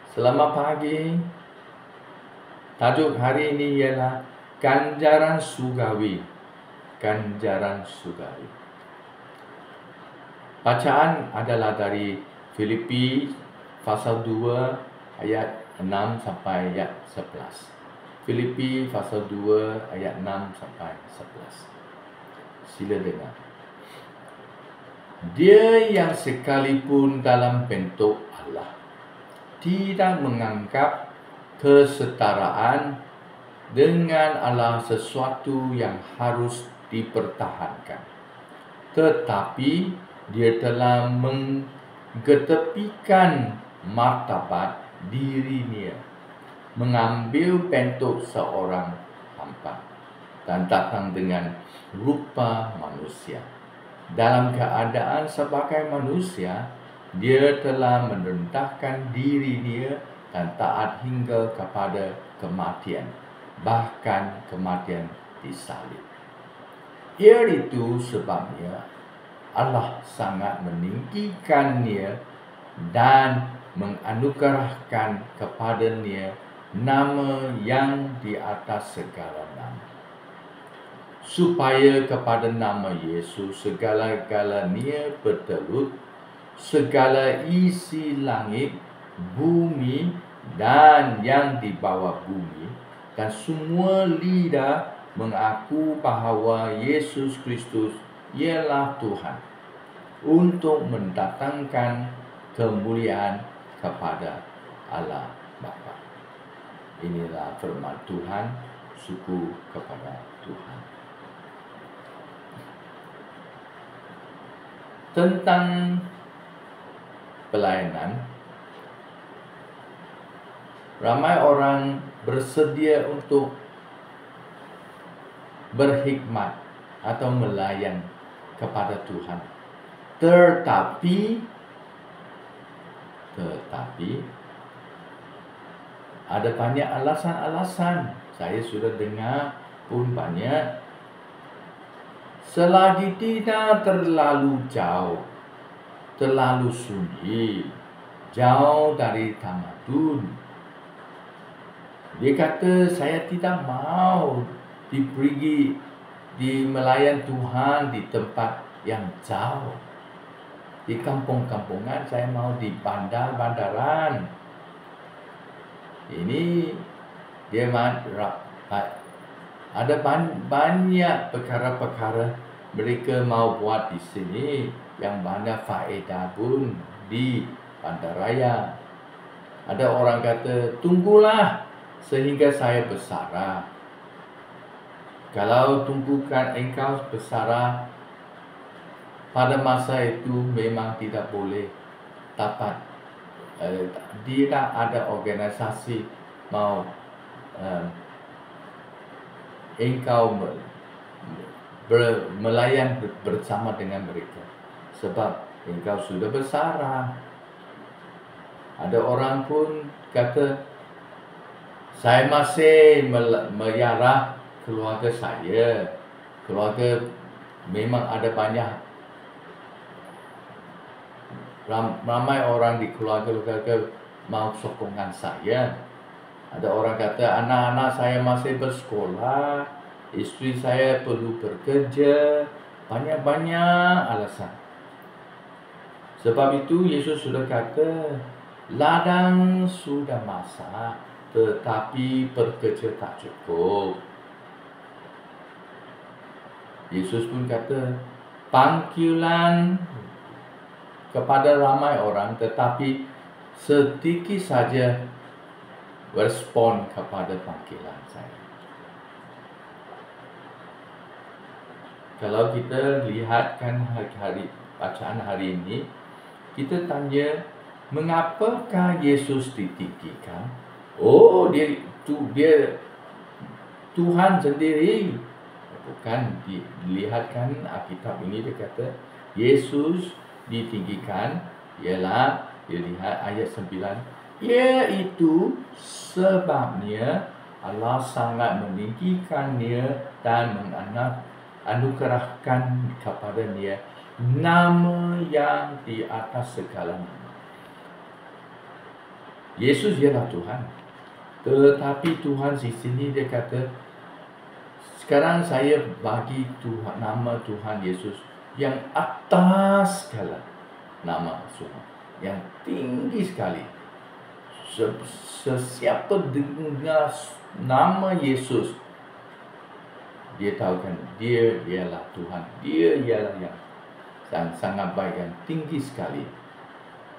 Selamat pagi. Tajuk hari ini ialah ganjaran surgawi. Ganjaran surgawi. Bacaan adalah dari Filipi pasal 2 ayat 6 sampai ayat 11. Filipi pasal 2 ayat 6 sampai 11. Sila dengar. Dia yang sekalipun dalam bentuk Allah tidak menganggap kesetaraan dengan Allah sesuatu yang harus dipertahankan, tetapi dia telah mengetepikan martabat dirinya, mengambil bentuk seorang hamba dan datang dengan rupa manusia. Dalam keadaan sebagai manusia, dia telah merendahkan diri dia dan taat hingga kepada kematian, bahkan kematian di salib. Iaitu sebabnya Allah sangat meninggikannya dan menganugerahkan kepadanya nama yang di atas segala nama, supaya kepada nama Yesus segala-galanya bertelut, segala isi langit, bumi dan yang di bawah bumi, dan semua lidah mengaku bahawa Yesus Kristus ialah Tuhan, untuk mendatangkan kemuliaan kepada Allah Bapa. Inilah firman Tuhan. Syukur kepada Tuhan. Tentang pelayanan, ramai orang bersedia untuk berkhidmat atau melayan kepada Tuhan. Tetapi ada banyak alasan-alasan. Saya sudah dengar pun banyak. Selagi tidak terlalu jauh, terlalu sunyi, jauh dari tamadun. Dia kata, saya tidak mau di melayan Tuhan di tempat yang jauh. Di kampung-kampungan, saya mau di bandar-bandaran. Ini dia ada banyak perkara-perkara mereka mau buat di sini yang banyak faedah pun di bandaraya. Ada orang kata, tunggulah sehingga saya bersara. Kalau tunggukan engkau bersara, pada masa itu memang tidak boleh dapat. Tidak ada organisasi mau engkau melayan bersama dengan mereka, sebab engkau sudah bersara. Ada orang pun kata, saya masih melihara keluarga saya. Keluarga memang ada banyak, ramai orang di keluarga mau sokongan saya. Ada orang kata, anak-anak saya masih bersekolah, isteri saya perlu bekerja, banyak-banyak alasan. Sebab itu Yesus sudah kata, ladang sudah masak, tetapi pekerja tak cukup. Yesus pun kata, panggilan kepada ramai orang, tetapi sedikit saja respon kepada panggilan saya. Kalau kita lihatkan bacaan hari ini, kita tanya, mengapakah Yesus ditinggikan? Oh, dia Tuhan sendiri. Bukan, dilihatkan Alkitab ini, dia kata Yesus ditinggikan ialah, dilihat ayat 9, iaitu sebabnya Allah sangat meninggikannya dan menganugerahkan kepadanya nama yang di atas segala nama. Yesus ialah Tuhan. Tetapi Tuhan di sini dia kata, sekarang saya bagi Tuhan, nama Tuhan Yesus yang atas segala nama semua, yang tinggi sekali. Sesiapa dengar nama Yesus, dia tahu kan dia ialah Tuhan, dia ialah yang sangat baik, yang tinggi sekali.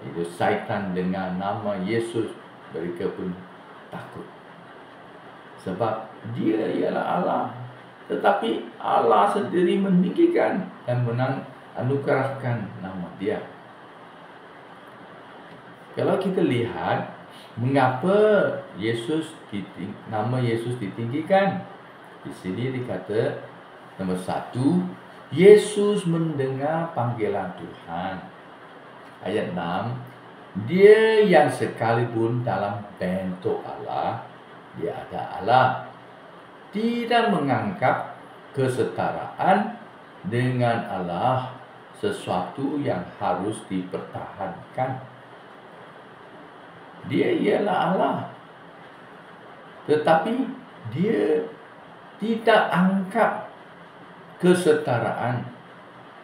Itu syaitan dengan nama Yesus, mereka pun takut. Sebab dia ialah Allah. Tetapi Allah sendiri meninggikan dan anugerahkan nama dia. Kalau kita lihat mengapa nama Yesus ditinggikan, di sini dikata nomor 1, Yesus mendengar panggilan Tuhan. Ayat 6, dia yang sekalipun dalam bentuk Allah, dia ada Allah, tidak menganggap kesetaraan dengan Allah sesuatu yang harus dipertahankan. Dia ialah Allah, tetapi dia tidak anggap kesetaraan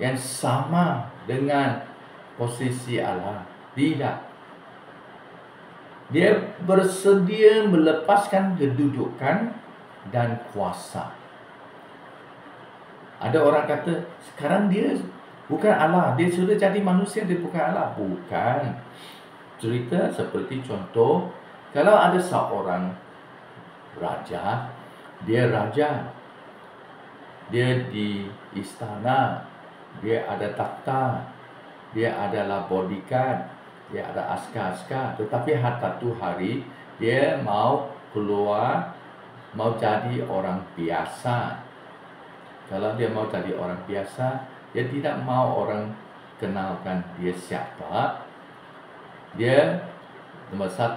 yang sama dengan posisi Allah. Tidak. Dia bersedia melepaskan kedudukan dan kuasa. Ada orang kata, sekarang dia bukan Allah, dia sudah jadi manusia, dia bukan Allah. Bukan. Cerita seperti contoh, kalau ada seorang raja, dia di istana, dia ada takhta, dia adalah bodyguard, dia ada askar-askar. Tetapi satu hari dia mau keluar, mau jadi orang biasa. Kalau dia mau jadi orang biasa, dia tidak mau orang kenalkan dia siapa. Dia nomor 1,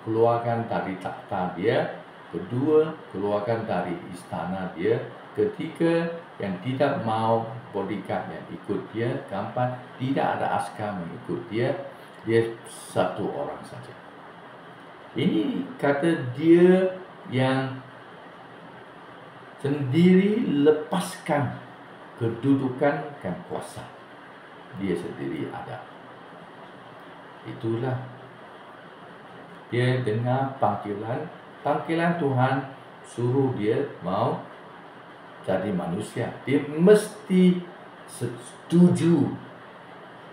keluarkan dari takhta dia. Kedua, keluarkan dari istana dia. Ketiga, yang tidak mau bodyguard yang ikut dia. Keempat, tidak ada askar mengikut dia. Dia satu orang saja. Ini kata dia yang sendiri lepaskan kedudukan dan kuasa. Dia sendiri ada. Itulah dia dengar panggilan Tuhan, suruh dia mau jadi manusia. Dia mesti setuju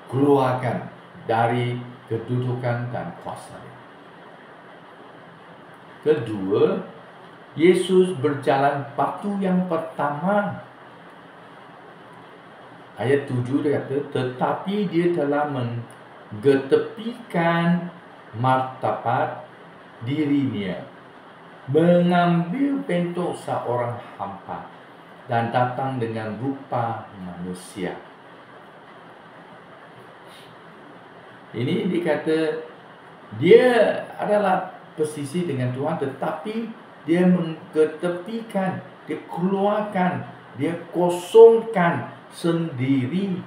keluarkan dari kedudukan dan kuasa. Kedua, Yesus berjalan batu yang pertama. Ayat 7 dia kata, tetapi dia telah mengetepikan martabat dirinya, mengambil bentuk seorang hamba dan datang dengan rupa manusia. Ini dikata dia adalah posisi dengan Tuhan, tetapi dia mengetepikan, dia keluarkan, dia kosongkan sendiri.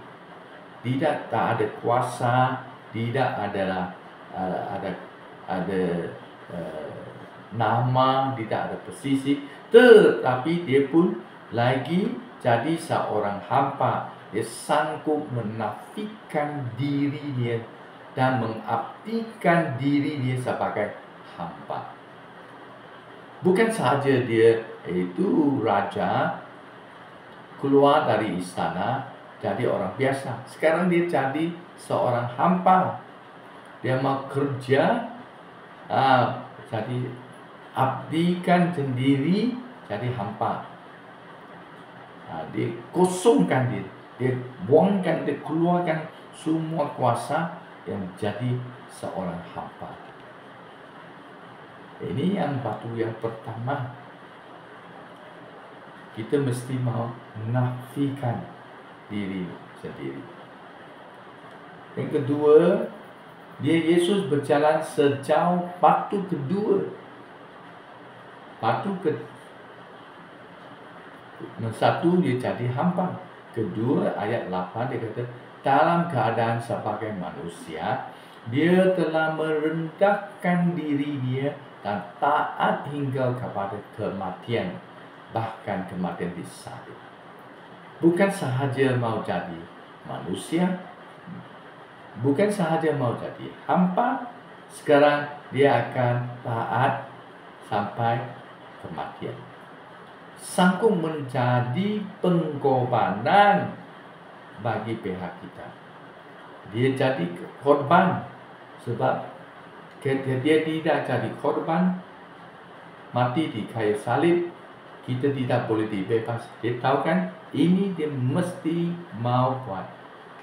Tak ada kuasa, tidak ada nama, tidak ada posisi, tetapi dia pun lagi jadi seorang hamba. Dia sanggup menafikan dirinya dan mengabdikan diri dia sebagai hamba. Bukan sahaja dia itu raja, keluar dari istana jadi orang biasa. Sekarang dia jadi seorang hamba. Dia mau kerja, jadi abdikan sendiri, jadi hamba. Dia kosongkan diri, dia buangkan, dia keluarkan semua kuasa yang jadi seorang hamba. Ini yang batu yang pertama. Kita mesti mau menafikan diri sendiri. Yang kedua, Yesus berjalan sejauh batu kedua. Satu, dia jadi hamba. Kedua, ayat 8 dia kata, dalam keadaan sebagai manusia, Dia telah merendahkan diri dia dan taat hingga kepada kematian, bahkan kematian di salib. Bukan sahaja mau jadi manusia, bukan sahaja mau jadi hamba, sekarang dia akan taat sampai kematian. Sanggup menjadi pengorbanan bagi pihak kita. Dia jadi korban sebab dia tidak jadi korban, mati di kayu salib, kita tidak boleh dibebas. Dia tahu kan, ini dia mesti mau buat.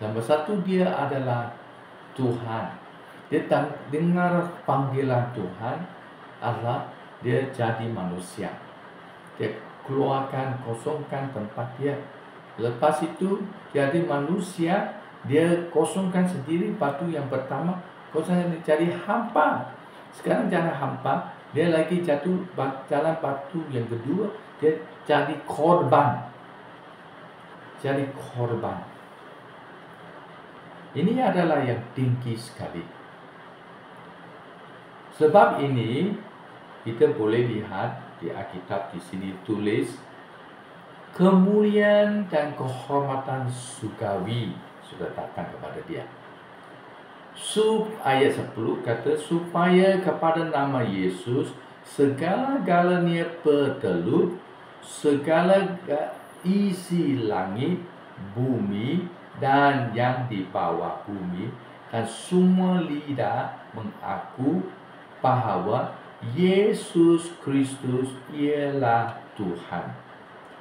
Nombor satu, dia adalah Tuhan. Dia dengar panggilan Tuhan Allah, dia jadi manusia. Dia keluarkan, kosongkan tempat dia. Lepas itu jadi manusia, dia kosongkan sendiri batu yang pertama, kosongkan jadi hampa. Sekarang jangan hampa, dia lagi jatuh dalam batu yang kedua, dia jadi korban. Jadi korban. Ini adalah yang tinggi sekali. Sebab ini kita boleh lihat di Alkitab di sini tulis kemuliaan dan kehormatan surgawi sudah datang kepada dia. Ayat 10 kata, supaya kepada nama Yesus segala-galanya bertelut, segala isi langit, bumi dan yang di bawah bumi, dan semua lidah mengaku bahawa Yesus Kristus ialah Tuhan,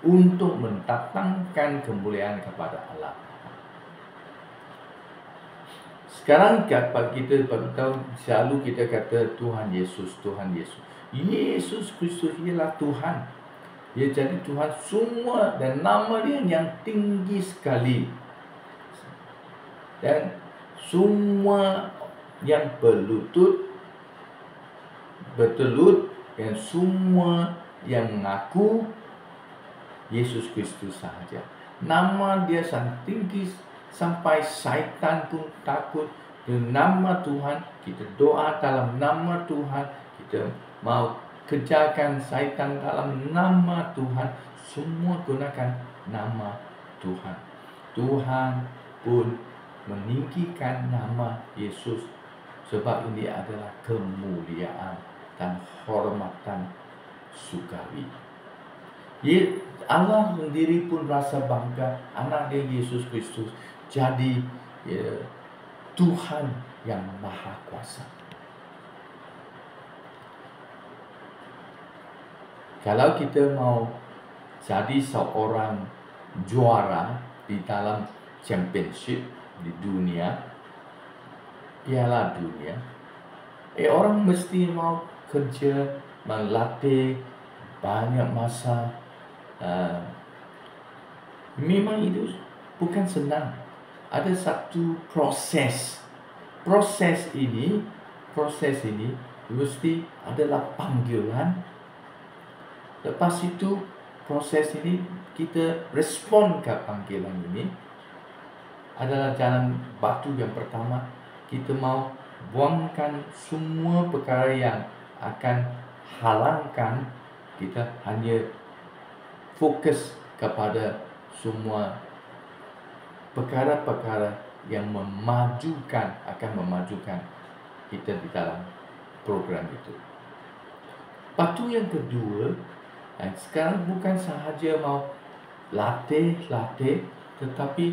untuk mendatangkan kemuliaan kepada Allah. Sekarang kita tahu, selalu kita kata Tuhan Yesus, Tuhan Yesus. Yesus Kristus ialah Tuhan. Dia jadi Tuhan semua dan nama dia yang tinggi sekali. Dan semua yang bertelut dan semua yang mengaku Yesus Kristus sahaja. Nama dia sangat tinggi sampai syaitan pun takut. Dengan nama Tuhan, kita doa dalam nama Tuhan, kita mau kejarkan syaitan dalam nama Tuhan, semua gunakan nama Tuhan. Tuhan pun meninggikan nama Yesus, sebab ini adalah kemuliaan dan hormatan surgawi. Allah sendiri pun rasa bangga anak dia Yesus Kristus jadi Tuhan yang Maha Kuasa. Kalau kita mau jadi seorang juara di dalam championship di dunia, piala dunia, orang mesti mau kerja, melatih banyak masa. Memang itu bukan senang. Ada satu proses. Proses ini mesti adalah panggilan. Lepas itu proses ini kita respon ke panggilan ini adalah jalan batu yang pertama. Kita mau buangkan semua perkara yang akan halangkan kita, hanya fokus kepada semua perkara-perkara yang akan memajukan kita di dalam program itu. Batu yang kedua, sekarang bukan sahaja mau latih, tetapi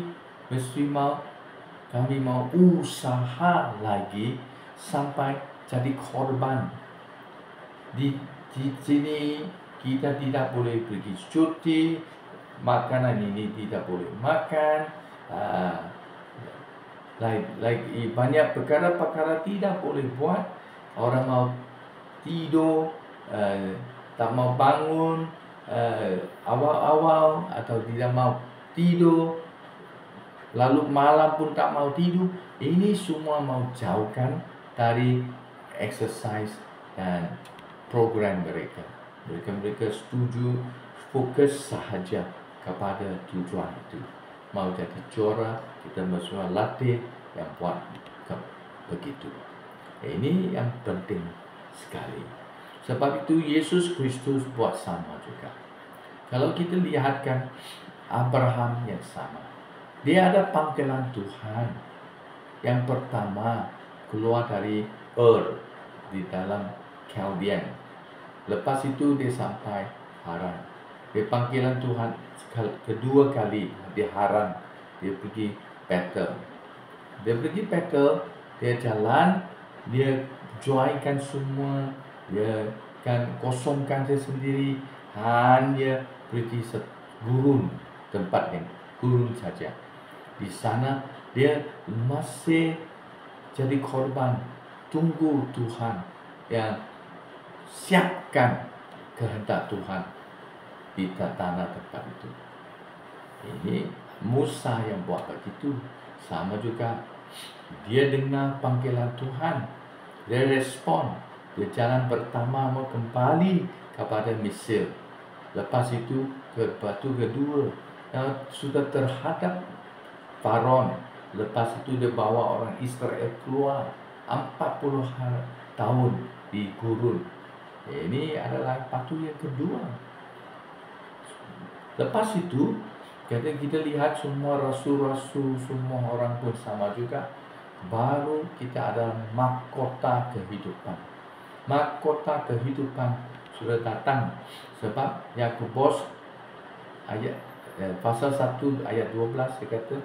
kami mau usaha lagi sampai jadi korban. Di sini kita tidak boleh pergi cuti, makanan ini tidak boleh makan, banyak perkara-perkara tidak boleh buat. Orang mau tidur, tak mau bangun awal-awal, atau tidak mau tidur, lalu malam pun tak mau tidur. Ini semua mau jauhkan dari exercise dan program mereka. Mereka setuju fokus sahaja kepada tujuan itu. Mau jadi juara, kita semua latih yang buat begitu. Ini yang penting sekali. Sebab itu Yesus Kristus buat sama juga. Kalau kita lihatkan Abraham yang sama, dia ada panggilan Tuhan. Yang pertama keluar dari Ur di dalam Chaldean. Lepas itu dia sampai Haran. Dia panggilan Tuhan kedua kali di Haran. Dia pergi Bethel. Dia pergi Bethel, dia jalan, dia juaikan semua, dia kan kosongkan dia sendiri, hanya pergi gurun, tempat yang gurun saja. Di sana dia masih jadi korban, tunggu Tuhan yang siapkan kehendak Tuhan di tanah tempat itu. Ini Musa yang buat begitu. Sama juga, dia dengar panggilan Tuhan, dia respon, dia jalan pertama mau kembali kepada Mesir. Lepas itu batu kedua sudah terhadap Faraun. Lepas itu dia bawa orang Israel keluar 40 tahun di gurun. Ini adalah batu yang kedua. Lepas itu kita lihat semua rasul-rasul, semua orang pun sama juga. Baru kita ada mahkota kehidupan. Mahkota kehidupan sudah datang. Sebab Yakobus ayat pasal 1 ayat 12 dia kata,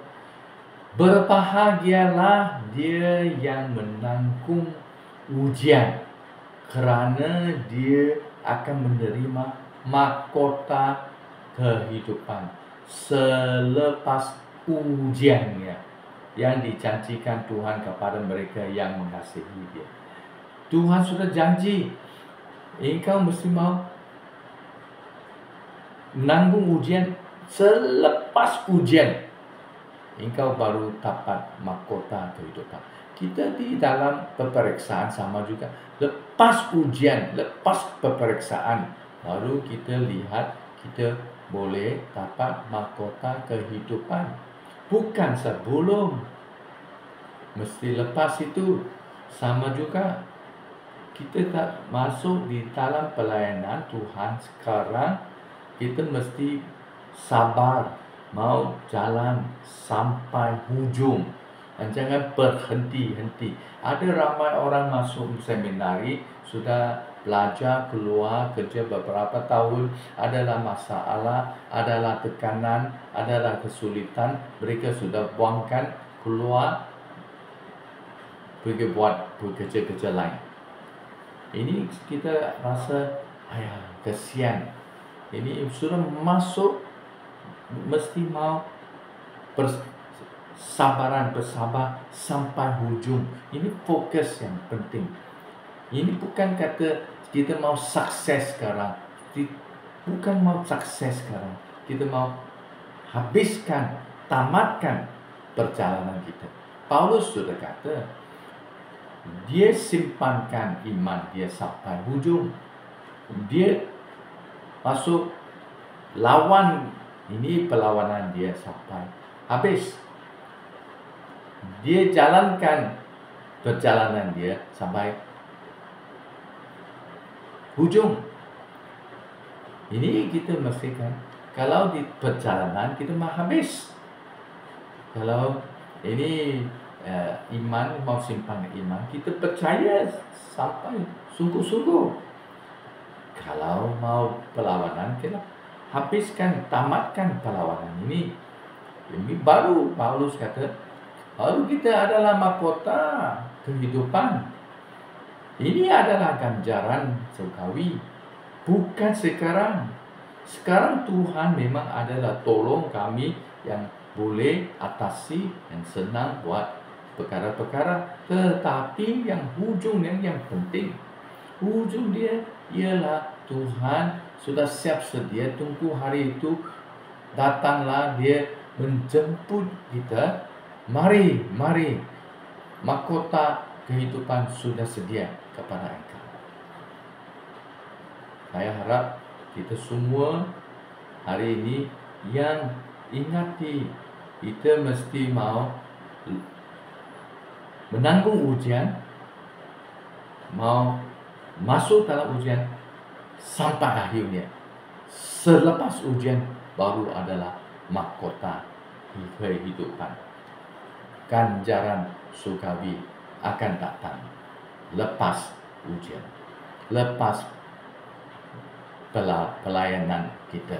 berbahagialah dia yang menanggung ujian, kerana dia akan menerima mahkota kehidupan selepas ujiannya yang dijanjikan Tuhan kepada mereka yang mengasihi dia. Tuhan sudah janji, engkau mesti mau menanggung ujian, selepas ujian engkau baru dapat mahkota kehidupan. Kita di dalam peperiksaan sama juga. Lepas ujian, lepas peperiksaan, baru kita lihat kita boleh dapat mahkota kehidupan. Bukan sebelum. Mesti lepas itu. Sama juga, kita tak masuk di dalam pelayanan Tuhan sekarang, kita mesti sabar, mau jalan sampai hujung dan jangan berhenti-henti. Ada ramai orang masuk seminari, sudah belajar, keluar kerja beberapa tahun, adalah masalah, adalah tekanan, adalah kesulitan, mereka sudah buangkan, keluar, pergi buat kerja-kerja lain. Ini kita rasa, kesian. Ini sudah masuk, mesti mau bersabar sampai hujung. Ini fokus yang penting. Ini bukan kata kita mau sukses sekarang. Bukan mau sukses sekarang. Kita mau habiskan, tamatkan perjalanan kita. Paulus sudah kata, dia simpankan iman dia sampai hujung. Dia masuk lawan, ini perlawanan dia sampai habis. Dia jalankan perjalanan dia sampai hujung. Ini kita mestikan, kalau di perjalanan kita mau habis. Kalau ini iman, mau simpan iman, kita percaya sampai sungguh-sungguh. Kalau mau perlawanan, kita habiskan, tamatkan perlawanan ini. Ini baru Paulus kata, baru kita adalah mahkota kehidupan. Ini adalah ganjaran surgawi. Bukan sekarang. Sekarang Tuhan memang adalah tolong kami yang boleh atasi, yang senang buat perkara-perkara. Tetapi yang hujung yang penting, hujung dia ialah Tuhan sudah siap sedia, tunggu hari itu, datanglah dia menjemput kita. Mari, mahkota kehidupan sudah sedia kepada engkau. Saya harap kita semua hari ini yang ingati, kita mesti mau menanggung ujian, mau masuk dalam ujian sampai akhirnya. Selepas ujian baru adalah mahkota kehidupan. Ganjaran surgawi akan datang lepas ujian, lepas pelayanan kita,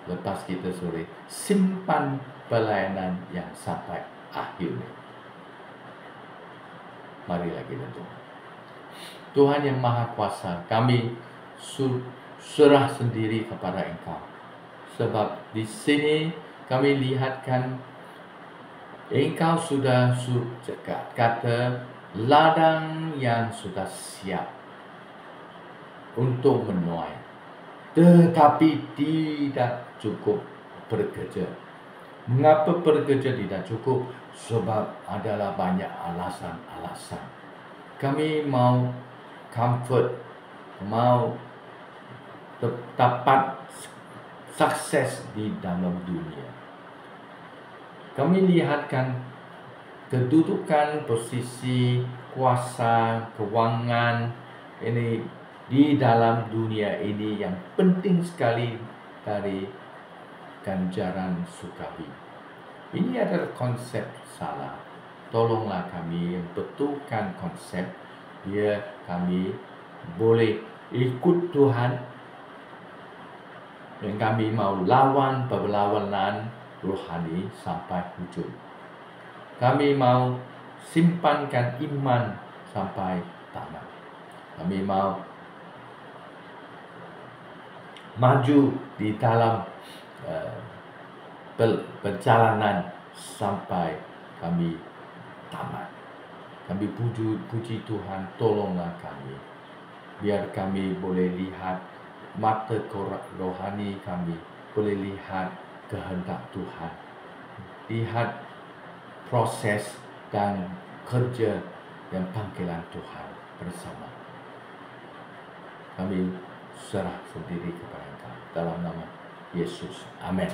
lepas kita sore simpan pelayanan yang sampai akhirnya. Marilah kita doa. Tuhan yang Maha Kuasa, kami serah sendiri kepada Engkau. Sebab di sini kami lihatkan Engkau sudah kata ladang yang sudah siap untuk menuai, tetapi tidak cukup bekerja. Mengapa bekerja tidak cukup? Sebab adalah banyak alasan-alasan. Kami mau comfort, mau dapat sukses di dalam dunia. Kami lihatkan kedudukan, posisi, kuasa, keuangan ini di dalam dunia ini yang penting sekali dari ganjaran surgawi. Ini adalah konsep salah. Tolonglah kami betulkan konsep, biar kami boleh ikut Tuhan, dan kami mau lawan perlawanan rohani sampai hujung. Kami mau simpankan iman sampai tamat. Kami mau maju di dalam perjalanan sampai kami tamat. Kami puji Tuhan, tolonglah kami, biar kami boleh lihat mata rohani kami, boleh lihat kehendak Tuhan, lihat proses dan kerja dan panggilan Tuhan bersama. Kami serah sendiri kepada Engkau dalam nama Yesus. Amin.